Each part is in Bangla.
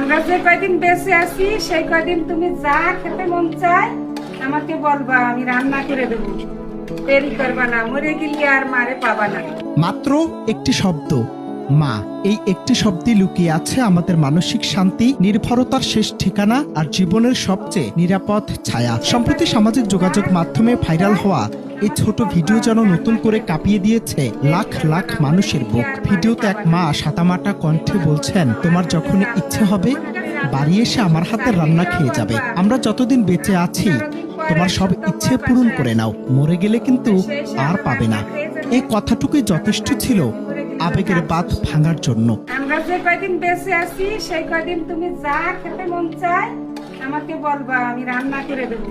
আমরা যে কয়দিন বেঁচে আছি সেই কয়দিন তুমি যা খেতে মন চায় আমাকে বলবা, আমি রান্না করে দেবো। দেরি করবা না, মরে গেলে আর মারে পাবা না। মাত্র একটি শব্দ মা, এই একটি শব্দে লুকিয়ে আছে আমাদের মানসিক শান্তি, নির্ভরতার শেষ ঠিকানা আর জীবনের সবচেয়ে নিরাপদ ছায়া। সম্প্রতি সামাজিক যোগাযোগ মাধ্যমে ভাইরাল হওয়া এই ছোট ভিডিও যেন নতুন করে কাঁপিয়ে দিয়েছে লাখ লাখ মানুষের বুক। ভিডিওতে এক মা সাদামাটা কণ্ঠে বলছেন, তোমার যখন ইচ্ছে হবে বাড়ি এসে আমার হাতের রান্না খেয়ে যাবে। আমরা যতদিন বেঁচে আছি তোমার সব ইচ্ছে পূরণ করে নাও, মরে গেলে কিন্তু আর পাবে না। এই কথাটুকুই যথেষ্ট ছিল আবেগের বাঁধ ভাঙার জন্য। আমরা যে কয়দিন বেঁচে আছি সেই কয়দিন তুমি যা খেতে মন চায় আমাকে বলবা, আমি রান্না করে দেবো।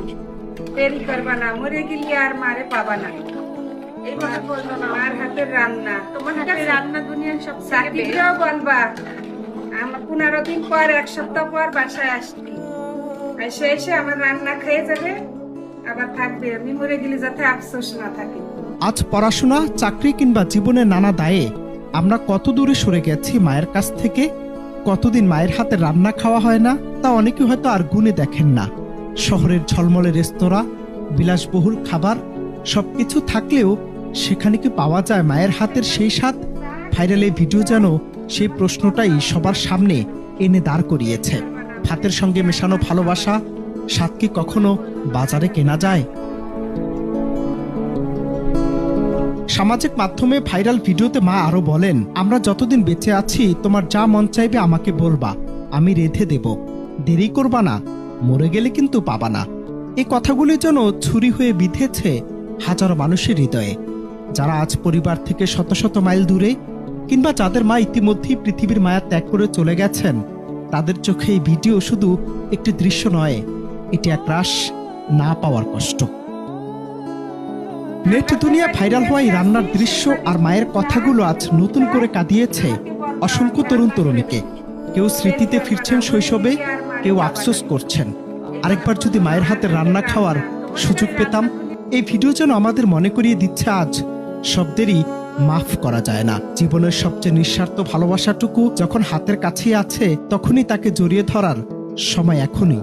দেরি করবা না, মরে গেলে আর মারে পাবা না। এইভাবে বলবো না, আমার হাতের রান্না, তোমার হাতের রান্না দুনিয়ার সব চাকরিও বলবা। আমার 15 দিন পর, 1 সপ্তাহ পর বাসায় আসছি, এসে এসে আমার রান্না খেয়ে যাবে, আবার থাকবে। আমি মরে গেলে যাতে আফসোস না থাকে। আজ পড়াশোনা, চাকরি কিংবা জীবনের নানা দায়ে আমরা কত দূরে সরে গেছি মায়ের কাছ থেকে। কতদিন মায়ের হাতে রান্না খাওয়া হয় না, তা অনেকে হয়তো আর গুণে দেখেন না। শহরের ঝলমলে রেস্তোরাঁ, বিলাসবহুল খাবার সবকিছু থাকলেও সেখানে কি পাওয়া যায় মায়ের হাতের সেই স্বাদ? ভাইরাল এই ভিডিও যেন সেই প্রশ্নটাই সবার সামনে এনে দাঁড় করিয়েছে। ভাতের সঙ্গে মেশানো ভালোবাসা স্বাদ কি কখনো বাজারে কেনা যায়? সামাজিক মাধ্যমে ভাইরাল ভিডিওতে মা আরো বলেন, আমরা যতদিন বেঁচে আছি তোমার যা মন চাইবে আমাকে বলবা, আমি রেঁধে দেব। দেরি করবা না, মরে গেলে কিন্তু পাবা না। এই কথাগুলি যেন ছুরি হয়ে বিঁধেছে হাজারো মানুষের হৃদয়ে, যারা আজ পরিবার থেকে শত শত মাইল দূরে, কিংবা যাদের মা ইতিমধ্যেই পৃথিবীর মায়া ত্যাগ করে চলে গেছেন। তাদের চোখে এই ভিডিও শুধু একটি দৃশ্য নয়, এটি একরাশ না পাওয়ার কষ্ট। নেট দুনিয়া ভাইরাল হওয়া এই রান্নার দৃশ্য আর মায়ের কথাগুলো আজ নতুন করে কাঁদিয়েছে অসংখ্য তরুণ তরুণীকে। কেউ স্মৃতিতে ফিরছেন শৈশবে, কেউ আফসোস করছেন, আরেকবার যদি মায়ের হাতে রান্না খাওয়ার সুযোগ পেতাম। এই ভিডিও যেন আমাদের মনে করিয়ে দিচ্ছে আজ শব্দেরই মাফ করা যায় না। জীবনের সবচেয়ে নিঃস্বার্থ ভালোবাসাটুকু যখন হাতের কাছেই আছে, তখনই তাকে জড়িয়ে ধরার সময় এখনই।